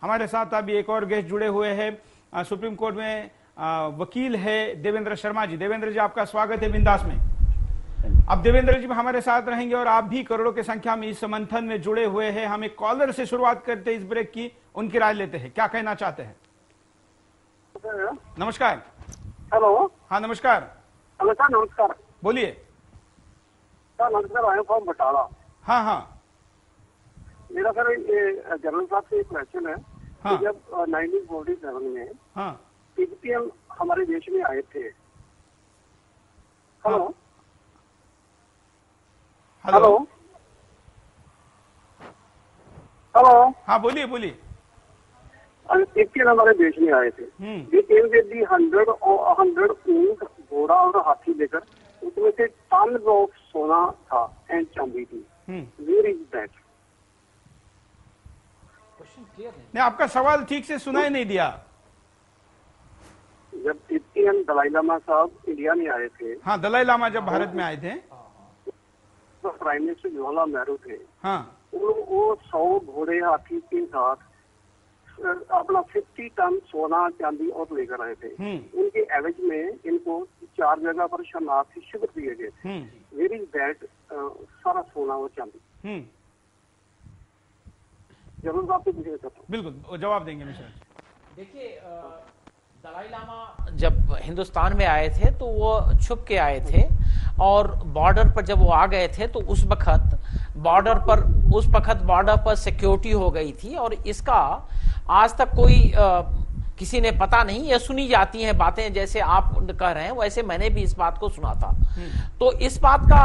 हमारे साथ अभी एक और गेस्ट जुड़े हुए हैं, सुप्रीम कोर्ट में वकील है देवेंद्र शर्मा जी। देवेंद्र जी, आपका स्वागत है बिंदास में। अब देवेंद्र जी हमारे साथ रहेंगे और आप भी करोड़ों की संख्या में इस मंथन में जुड़े हुए हैं। हम एक कॉलर से शुरुआत करते हैं इस ब्रेक की, उनकी राय लेते हैं, क्या कहना चाहते हैं। नमस्कार। हेलो। हाँ नमस्कार। हेलो सर, नमस्कार। बोलिए सर नमस्कार, आई एम फ्रॉम बटाला। हाँ हाँ। मेरा सर जनरल साहब से एक क्वेश्चन है। हाँ। कि जब 1947 में हाँ पीपीएम हमारे देश में आए थे। हेलो। हेलो। हेलो। हाँ बोलिए बोलिए। पीपीएम हमारे देश में आए थे। ये केम विद दी 100 ऊंट, घोड़ा और हाथी लेकर, उसमें से टन ऑफ सोना था एंड चांदी थी। Where is that? नहीं, आपका सवाल ठीक से सुनाई नहीं दिया। जब पीपीएम दलाई लामा साहब इंडिया में आए थे। हाँ, दलाई लामा जब भारत में आए थे, तो प्राइम मिनिस्टर जवाहरलाल नेहरू थे। हाँ, वो 100 घोड़े हाथी के साथ अपना 50 टन सोना चांदी और लेकर आए थे। उनके एवज में इनको 4 जगह पर शरणार्थी शिविर दिए गए थे। वेयर इज दैट सारा सोना और चांदी? जरूर साहब से पूछना चाहता हूँ। बिल्कुल जवाब देंगे मिश्रा। देखिए, दलाई लामा जब हिंदुस्तान में आए थे तो वो छुप के आए थे, और बॉर्डर पर जब वो आ गए थे तो उस वक्त बॉर्डर पर सिक्योरिटी हो गई थी, और इसका आज तक कोई किसी ने पता नहीं। ये सुनी जाती हैं बातें, जैसे आप कह रहे हैं वैसे मैंने भी इस बात को सुना था। तो इस बात का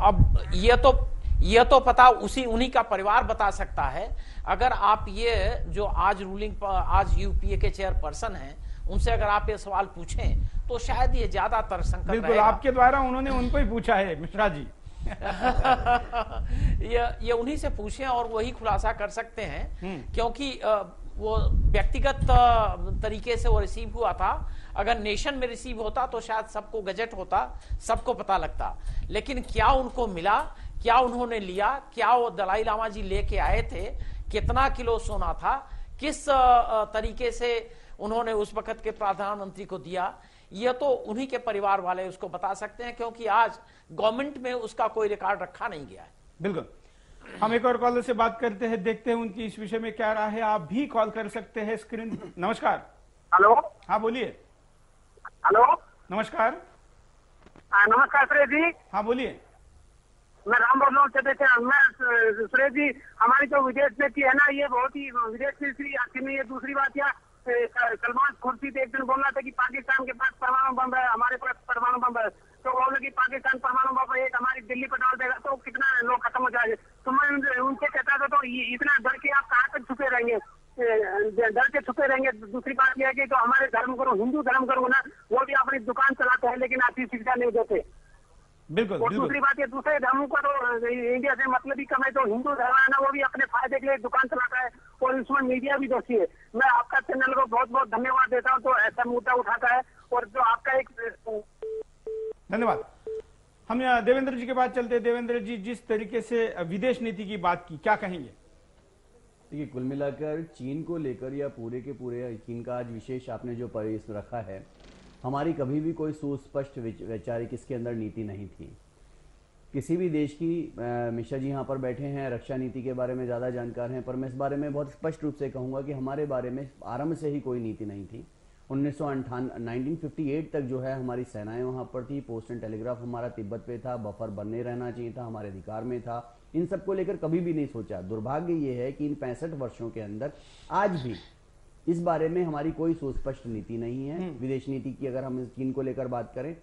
अब ये तो पता उन्हीं का परिवार बता सकता है। अगर आप ये जो आज यूपीए के चेयरपर्सन हैं, उनसे अगर आप ये सवाल पूछें तो शायद ये ज्यादातर संकट बिल्कुल आपके द्वारा उन्होंने उनको ही पूछा है मिश्रा जी। ये उन्हीं से पूछें और वही खुलासा कर सकते हैं, क्योंकि वो व्यक्तिगत तरीके से वो रिसीव हुआ था। अगर नेशन में रिसीव होता तो शायद सबको गजट होता, सबको पता लगता। लेकिन क्या उनको मिला, क्या उन्होंने लिया, क्या वो दलाई लामा जी लेके आए थे, कितना किलो सोना था, किस तरीके से उन्होंने उस वक्त के प्रधानमंत्री को दिया, ये तो उन्हीं के परिवार वाले उसको बता सकते हैं, क्योंकि आज गवर्नमेंट में उसका कोई रिकॉर्ड रखा नहीं गया है। बिल्कुल। हम एक और कॉलर से बात करते हैं, देखते हैं उनकी इस विषय में क्या राय है। आप भी कॉल कर सकते हैं स्क्रीन। नमस्कार। हेलो। हाँ बोलिए। हेलो। नमस्कार। नमस्कार सुरेश जी। हाँ बोलिए। मैं राम बोल रहा हूँ। सुरेश जी, हमारी जो विदेश नीति है ना, ये बहुत ही विदेश नीति अच्छी नहीं है। दूसरी बात यह, सलमान खुर्शीद एक दिन बोल रहा था कि पाकिस्तान के पास परमाणु बम है, हमारे पास परमाणु बम है। तो बोले कि पाकिस्तान परमाणु बम एक हमारी दिल्ली पर डाल देगा तो कितना लोग खत्म हो जाएंगे। तो मैं उनसे कहता था, तो इतना डर के आप कहाँ तक छुपे रहेंगे? डर के छुपे रहेंगे। दूसरी बात यह है कि जो हमारे धर्म गुरु, हिंदू धर्म गुरु ना, वो भी अपनी दुकान चलाते हैं लेकिन अच्छी शिक्षा नहीं देते। बिल्कुल। और दूसरी बात ये, दूसरे धर्मों का तो इंडिया से मतलब ही कम है। जो हिंदू धर्म है ना, वो भी अपने फायदे के लिए दुकान चलाता है, और इसमें मीडिया भी दोषी है। मैं आपका चैनल को बहुत बहुत धन्यवाद देता हूँ, तो ऐसा मुद्दा उठाता है। और जो आपका एक धन्यवाद। हम देवेंद्र जी के पास चलते हैं। देवेंद्र जी, जिस तरीके से विदेश नीति की बात की, क्या कहेंगे? देखिए, कुल मिलाकर चीन को लेकर या पूरे के पूरे चीन का आज विशेष आपने जो परिवेश रखा है, हमारी कभी भी कोई सुस्पष्ट वैचारिक इसके अंदर नीति नहीं थी किसी भी देश की। मिश्रा जी यहाँ पर बैठे हैं, रक्षा नीति के बारे में ज़्यादा जानकार हैं, पर मैं इस बारे में बहुत स्पष्ट रूप से कहूँगा कि हमारे बारे में आरंभ से ही कोई नीति नहीं थी। 1958 तक जो है हमारी सेनाएं वहाँ पर थी, पोस्ट एंड टेलीग्राफ हमारा तिब्बत पे था, बफर बनने रहना चाहिए था, हमारे अधिकार में था। इन सबको लेकर कभी भी नहीं सोचा। दुर्भाग्य ये है कि इन 65 वर्षों के अंदर आज भी इस बारे में हमारी कोई सुस्पष्ट नीति नहीं है। विदेश नीति की अगर हम चीन को लेकर बात करें,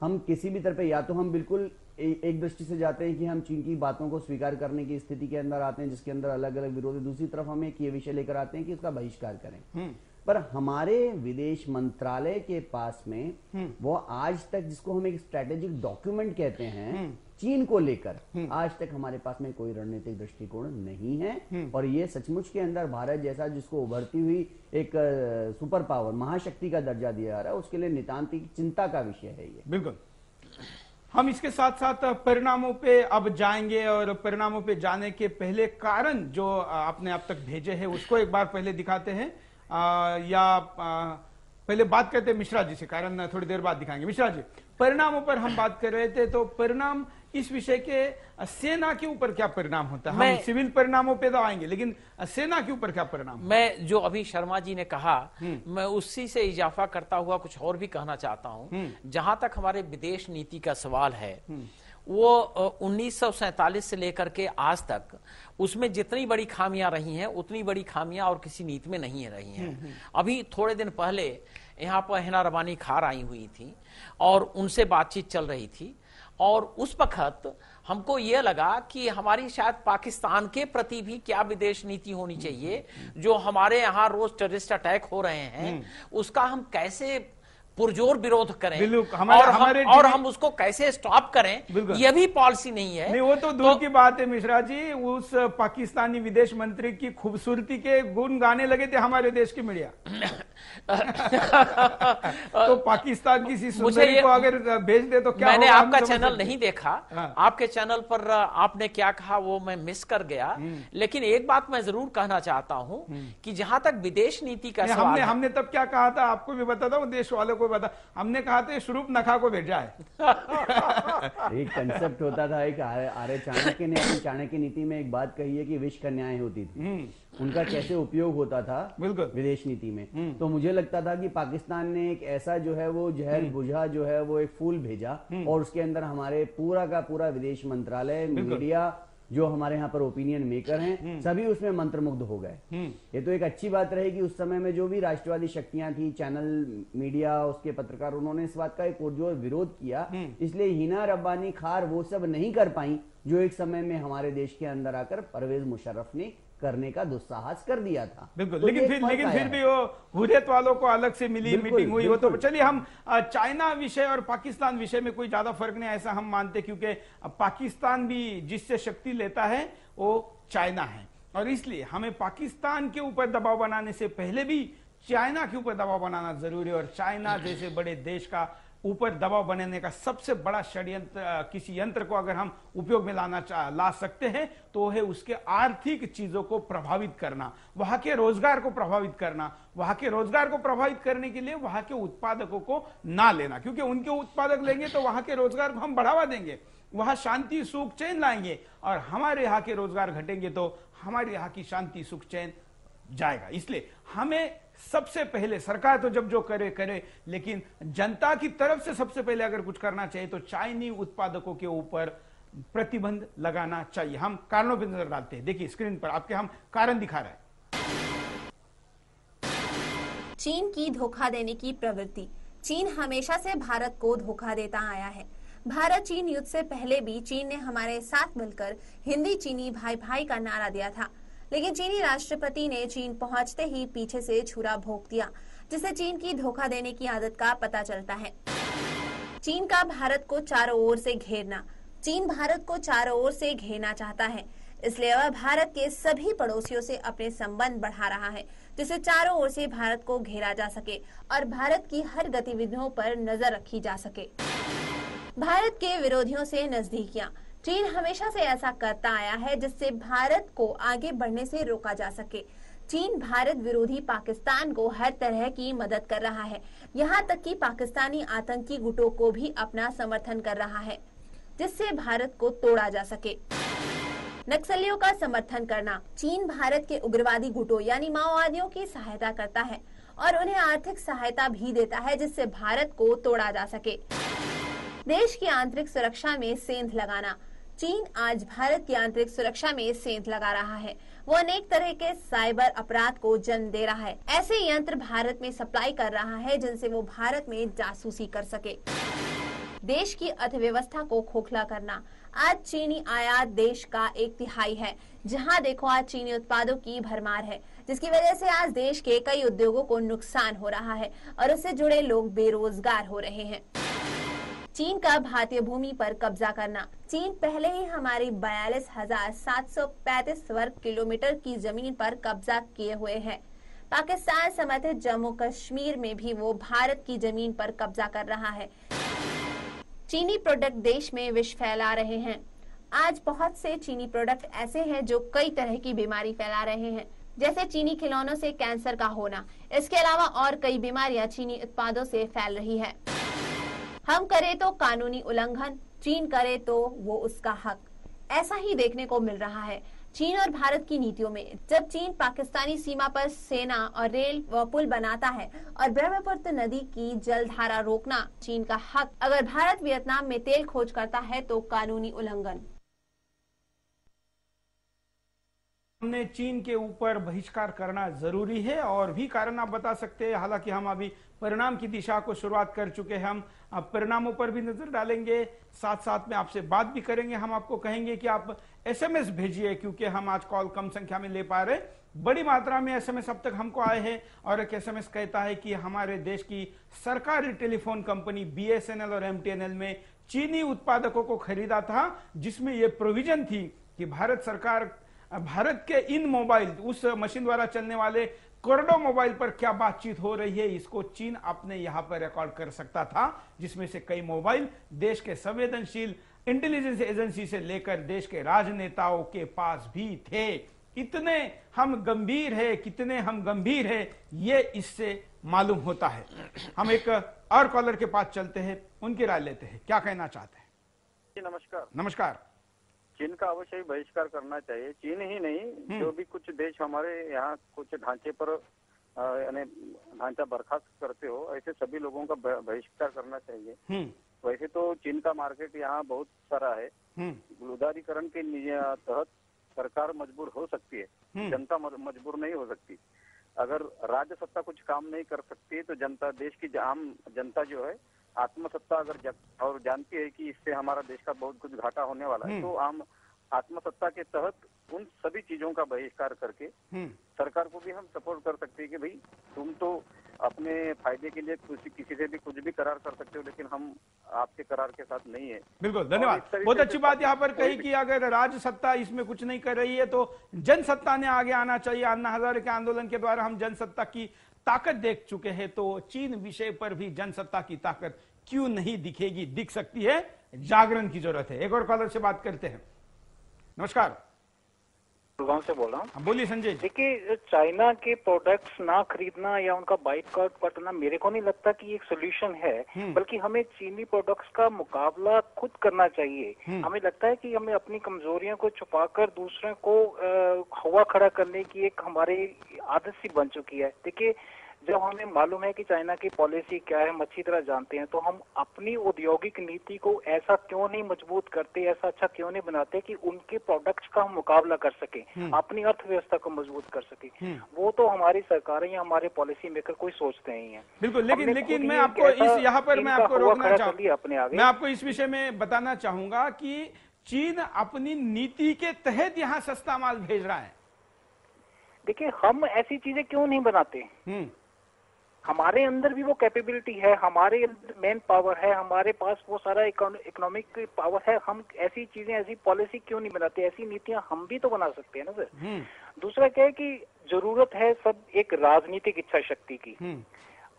हम किसी भी तरफ, या तो हम बिल्कुल एक दृष्टि से जाते हैं कि हम चीन की बातों को स्वीकार करने की स्थिति के अंदर आते हैं, जिसके अंदर अलग अलग विरोध है। दूसरी तरफ हम एक ये विषय लेकर आते हैं कि उसका बहिष्कार करें। पर हमारे विदेश मंत्रालय के पास में वो आज तक, जिसको हम एक स्ट्रेटेजिक डॉक्यूमेंट कहते हैं, चीन को लेकर आज तक हमारे पास में कोई रणनीतिक दृष्टिकोण नहीं है। और ये सचमुच के अंदर भारत जैसा, जिसको उभरती हुई एक सुपर पावर, महाशक्ति का दर्जा दिया जा रहा है, उसके लिए नितांत चिंता का विषय है ये। बिल्कुल। हम इसके साथ साथ परिणामों पे अब जाएंगे और परिणामों पे जाने के पहले कारण जो आपने अब तक भेजे हैं उसको एक बार पहले दिखाते हैं पहले बात करते हैं मिश्रा जी से, कारण थोड़ी देर बाद दिखाएंगे। मिश्रा जी, परिणामों पर हम बात कर रहे थे, तो परिणाम इस विषय के सेना के ऊपर क्या परिणाम होता है? हम सिविल परिणामों पे तो आएंगे, लेकिन सेना के ऊपर क्या परिणाम? मैं जो अभी शर्मा जी ने कहा, मैं उसी से इजाफा करता हुआ कुछ और भी कहना चाहता हूं। जहां तक हमारे विदेश नीति का सवाल है, वो 1947 से लेकर के आज तक उसमें जितनी बड़ी खामियां रही हैं उतनी बड़ी खामियां और किसी नीति में नहीं रही हैं। अभी थोड़े दिन पहले यहाँ पर हिना रबानी खार आई हुई थी और उनसे बातचीत चल रही थी, और उस वक्त हमको ये लगा कि हमारी शायद पाकिस्तान के प्रति भी क्या विदेश नीति होनी चाहिए। जो हमारे यहाँ रोज टेररिस्ट अटैक हो रहे हैं उसका हम कैसे पुरजोर विरोध करें और हम उसको कैसे स्टॉप करें, यह भी पॉलिसी नहीं है। नहीं, वो तो दूर की बात है मिश्रा जी। उस पाकिस्तानी विदेश मंत्री की खूबसूरती के गुण गाने लगे थे हमारे देश की मीडिया। तो पाकिस्तान की सुंदरी को अगर भेज दे तो क्या? मैंने आपका चैनल नहीं देखा। आपके चैनल पर आपने क्या कहा वो मैं मिस कर गया, लेकिन एक बात मैं जरूर कहना चाहता हूं कि जहां तक विदेश नीति का सवाल है, हमने तब क्या कहा था आपको भी बताता हूं, देश वालों को बता। हमने कहा था शुरूप नखा को भेजा है। एक कंसेप्ट होता था, एक आर्य चाणक्य ने अपनी चाणक्य नीति में एक बात कही है कि विष कन्याएं होती थी, उनका कैसे उपयोग होता था विदेश नीति में। तो मुझे लगता था कि पाकिस्तान ने एक ऐसा जो है वो जहर बुझा जो है वो एक फूल भेजा, और उसके अंदर हमारे पूरा का पूरा विदेश मंत्रालय, मीडिया, जो हमारे यहाँ पर ओपिनियन मेकर हैं, सभी उसमें मंत्रमुग्ध हो गए। ये तो एक अच्छी बात रहेगी। उस समय में जो भी राष्ट्रवादी शक्तियां थी, चैनल, मीडिया, उसके पत्रकार, उन्होंने इस बात का एक पुरजोर विरोध किया। इसलिए हिना रब्बानी खार वो सब नहीं कर पाई जो एक समय में हमारे देश के अंदर आकर परवेज मुशर्रफ ने करने का दुस्साहस कर दिया था। बिल्कुल, तो लेकिन फिर भी वो हुर्रियत वालों को अलग से मिली, मीटिंग हुई। वो तो चलिए, हम चाइना विषय और पाकिस्तान विषय में कोई ज्यादा फर्क नहीं ऐसा हम मानते, क्योंकि पाकिस्तान भी जिससे शक्ति लेता है वो चाइना है, और इसलिए हमें पाकिस्तान के ऊपर दबाव बनाने से पहले भी चाइना के ऊपर दबाव बनाना जरूरी है। और चाइना जैसे बड़े देश का ऊपर दबाव बनाने का सबसे बड़ा षड्यंत्र, किसी यंत्र को अगर हम उपयोग में ला सकते हैं तो है उसके आर्थिक चीजों को प्रभावित करना, वहां के रोजगार को प्रभावित करना। वहां के रोजगार को प्रभावित करने के लिए वहां के उत्पादकों को ना लेना, क्योंकि उनके उत्पादक लेंगे तो वहां के रोजगार को हम बढ़ावा देंगे, वहां शांति सुख चैन लाएंगे, और हमारे यहाँ के रोजगार घटेंगे तो हमारे यहाँ की शांति सुख चैन जाएगा। इसलिए हमें सबसे पहले, सरकार तो जब जो करे, लेकिन जनता की तरफ से सबसे पहले अगर कुछ करना चाहिए तो चाइनीज उत्पादकों के ऊपर प्रतिबंध लगाना चाहिए। हम कारणों पर नजर डालते हैं। देखिए स्क्रीन पर आपके हम कारण दिखा रहे हैं। चीन की धोखा देने की प्रवृत्ति। चीन हमेशा से भारत को धोखा देता आया है। भारत चीन युद्ध से पहले भी चीन ने हमारे साथ मिलकर हिंदी चीनी भाई भाई का नारा दिया था, लेकिन चीनी राष्ट्रपति ने चीन पहुंचते ही पीछे से छुरा भोंक दिया, जिससे चीन की धोखा देने की आदत का पता चलता है। चीन का भारत को चारों ओर से घेरना। चीन भारत को चारों ओर से घेरना चाहता है, इसलिए वह भारत के सभी पड़ोसियों से अपने संबंध बढ़ा रहा है, जिससे चारों ओर से भारत को घेरा जा सके और भारत की हर गतिविधियों पर नजर रखी जा सके। भारत के विरोधियों से नजदीकियां। चीन हमेशा से ऐसा करता आया है जिससे भारत को आगे बढ़ने से रोका जा सके। चीन भारत विरोधी पाकिस्तान को हर तरह की मदद कर रहा है, यहाँ तक कि पाकिस्तानी आतंकी गुटों को भी अपना समर्थन कर रहा है, जिससे भारत को तोड़ा जा सके। नक्सलियों का समर्थन करना। चीन भारत के उग्रवादी गुटों यानी माओवादियों की सहायता करता है और उन्हें आर्थिक सहायता भी देता है, जिससे भारत को तोड़ा जा सके। देश की आंतरिक सुरक्षा में सेंध लगाना। चीन आज भारत की आंतरिक सुरक्षा में सेंध लगा रहा है। वो अनेक तरह के साइबर अपराध को जन्म दे रहा है। ऐसे यंत्र भारत में सप्लाई कर रहा है जिनसे वो भारत में जासूसी कर सके। देश की अर्थव्यवस्था को खोखला करना। आज चीनी आयात देश का 1/3 है। जहां देखो आज चीनी उत्पादों की भरमार है, जिसकी वजह से आज देश के कई उद्योगों को नुकसान हो रहा है और उससे जुड़े लोग बेरोजगार हो रहे हैं। चीन का भारतीय भूमि पर कब्जा करना। चीन पहले ही हमारी 42,735 वर्ग किलोमीटर की जमीन पर कब्जा किए हुए है। पाकिस्तान समर्थित जम्मू कश्मीर में भी वो भारत की जमीन पर कब्जा कर रहा है। चीनी प्रोडक्ट देश में विष फैला रहे हैं। आज बहुत से चीनी प्रोडक्ट ऐसे हैं जो कई तरह की बीमारी फैला रहे हैं, जैसे चीनी खिलौनों से कैंसर का होना। इसके अलावा और कई बीमारियां चीनी उत्पादों से फैल रही है। हम करें तो कानूनी उल्लंघन, चीन करे तो वो उसका हक, ऐसा ही देखने को मिल रहा है चीन और भारत की नीतियों में। जब चीन पाकिस्तानी सीमा पर सेना और रेल व पुल बनाता है और ब्रह्मपुत्र नदी की जलधारा रोकना चीन का हक, अगर भारत वियतनाम में तेल खोज करता है तो कानूनी उल्लंघन। हमने चीन के ऊपर बहिष्कार करना जरूरी है और भी कारण आप बता सकते हैं। हालांकि हम अभी परिणाम की दिशा को शुरुआत कर चुके हैं, हम अब परिणामों पर भी नजर डालेंगे, साथ साथ में आपसे बात भी करेंगे। हम आपको कहेंगे कि आप एसएमएस भेजिए, क्योंकि हम आज कॉल कम संख्या में ले पा रहे, बड़ी मात्रा में एसएमएस अब तक हमको आए हैं। और एक एसएमएस कहता है कि हमारे देश की सरकारी टेलीफोन कंपनी बीएसएनएल और एमटीएनएल में चीनी उत्पादकों को खरीदा था, जिसमें यह प्रोविजन थी कि भारत सरकार भारत के इन मोबाइल, उस मशीन द्वारा चलने वाले करोड़ों मोबाइल पर क्या बातचीत हो रही है, इसको चीन अपने यहां पर रिकॉर्ड कर सकता था, जिसमें से कई मोबाइल देश के संवेदनशील इंटेलिजेंस एजेंसी से लेकर देश के राजनेताओं के पास भी थे। इतने हम गंभीर है, कितने हम गंभीर है, ये इससे मालूम होता है। हम एक और कॉलर के पास चलते हैं, उनकी राय लेते हैं, क्या कहना चाहते हैं। जी नमस्कार। नमस्कार। चीन का अवश्य ही बहिष्कार करना चाहिए। चीन ही नहीं, जो भी कुछ देश हमारे यहाँ कुछ ढांचे पर यानी ढांचा बर्खास्त करते हो, ऐसे सभी लोगों का बहिष्कार करना चाहिए। वैसे तो चीन का मार्केट यहाँ बहुत सारा है। उदारीकरण के तहत सरकार मजबूर हो सकती है, जनता मजबूर नहीं हो सकती। अगर राज्य सत्ता कुछ काम नहीं कर सकती तो जनता, देश की आम जनता जो है आत्मसत्ता अगर और जानती है कि इससे हमारा देश का बहुत कुछ घाटा होने वाला है, तो आम आत्मसत्ता के तहत उन सभी चीजों का बहिष्कार करके सरकार को भी हम सपोर्ट कर सकते हैं कि भाई तुम तो अपने फायदे के लिए किसी से भी कुछ भी करार कर सकते हो, लेकिन हम आपके करार के साथ नहीं है। बिल्कुल, धन्यवाद। बहुत अच्छी बात यहाँ पर कही कि अगर राज्य सत्ता इसमें कुछ नहीं कर रही है तो जनसत्ता ने आगे आना चाहिए। अन्ना हजारे के आंदोलन के द्वारा हम जनसत्ता की ताकत देख चुके हैं, तो चीन विषय पर भी जनसत्ता की ताकत क्यों नहीं दिखेगी, दिख सकती है। जागरण की जरूरत है। एक और कॉलर से बात करते हैं। नमस्कार, गुड़गांव से बोल रहा हूँ। बोलिए संजय। देखिए, चाइना के प्रोडक्ट्स ना खरीदना या उनका बाइकआउट करना मेरे को नहीं लगता कि एक सोल्यूशन है, बल्कि हमें चीनी प्रोडक्ट्स का मुकाबला खुद करना चाहिए। हमें लगता है कि हमें अपनी कमजोरियों को छुपाकर दूसरों को हवा खड़ा करने की एक हमारी आदत सी बन चुकी है। देखिए, जब हमें मालूम है कि चाइना की पॉलिसी क्या है, हम अच्छी तरह जानते हैं, तो हम अपनी औद्योगिक नीति को ऐसा क्यों नहीं मजबूत करते, ऐसा अच्छा क्यों नहीं बनाते कि उनके प्रोडक्ट्स का हम मुकाबला कर सके, अपनी अर्थव्यवस्था को मजबूत कर सके। वो तो हमारी सरकारें या हमारे पॉलिसी मेकर कोई सोचते नहीं है। बिल्कुल, लेकिन मैं आपको इस यहाँ पर मैं आपको रोकना चाहूंगा, मैं आपको इस विषय में बताना चाहूंगा कि चीन अपनी नीति के तहत यहाँ सस्ता माल भेज रहा है। देखिए, हम ऐसी चीजें क्यों नहीं बनाते? हमारे अंदर भी वो कैपेबिलिटी है, हमारे अंदर मैन पावर है, हमारे पास वो सारा इकोनॉमिक पावर है। हम ऐसी चीजें, ऐसी पॉलिसी क्यों नहीं बनाते? ऐसी नीतियां हम भी तो बना सकते हैं ना सर। दूसरा क्या है कि जरूरत है सब एक राजनीतिक इच्छा शक्ति की।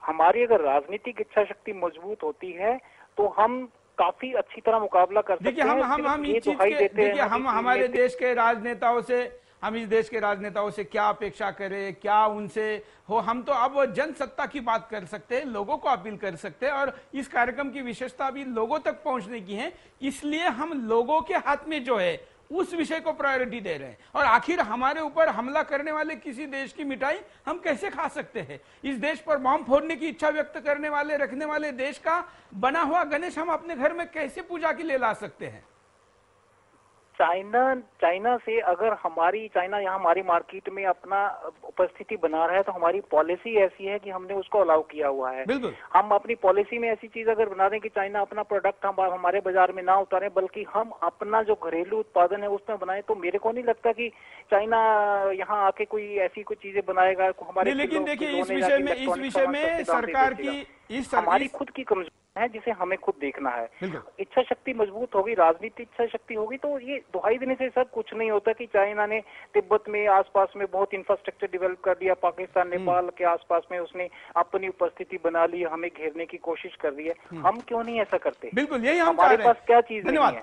हमारी अगर राजनीतिक इच्छा शक्ति मजबूत होती है तो हम काफी अच्छी तरह मुकाबला कर सकते हैं। देखिए, हम हमारे देश के राजनेताओं से, हम इस देश के राजनेताओं से क्या अपेक्षा करें, क्या उनसे हो? हम तो अब जनसत्ता की बात कर सकते हैं, लोगों को अपील कर सकते हैं, और इस कार्यक्रम की विशेषता भी लोगों तक पहुंचने की है। इसलिए हम लोगों के हाथ में जो है उस विषय को प्रायोरिटी दे रहे हैं। और आखिर हमारे ऊपर हमला करने वाले किसी देश की मिठाई हम कैसे खा सकते हैं? इस देश पर बॉम्ब फोड़ने की इच्छा व्यक्त करने वाले, रखने वाले देश का बना हुआ गणेश हम अपने घर में कैसे पूजा के लिए ला सकते हैं? चाइना से अगर चाइना यहाँ हमारी मार्केट में अपना उपस्थिति बना रहा है तो हमारी पॉलिसी ऐसी है कि हमने उसको अलाउ किया हुआ है। हम अपनी पॉलिसी में ऐसी चीज अगर बना दें कि चाइना अपना प्रोडक्ट हम हमारे बाजार में ना उतारे, बल्कि हम अपना जो घरेलू उत्पादन है उसमें बनाए, तो मेरे को नहीं लगता कि चाइना यहाँ आके कोई ऐसी कोई चीजें बनाएगा हमारे। लेकिन देखिए, इस विषय में सरकार की हमारी खुद की कमजोरी है जिसे हमें खुद देखना है। बिल्कुल। इच्छा शक्ति मजबूत होगी, राजनीतिक इच्छा शक्ति होगी तो ये दुहाई देने से सब कुछ नहीं होता कि चाइना ने तिब्बत में आसपास में बहुत इंफ्रास्ट्रक्चर डेवलप कर दिया, पाकिस्तान नेपाल के आसपास में उसने अपनी उपस्थिति बना ली, हमें घेरने की कोशिश कर रही है। हम क्यों नहीं ऐसा करते? बिल्कुल, यही हम हमारे चाह रहे हैं। पास क्या चीज नहीं धन्यवाद। है।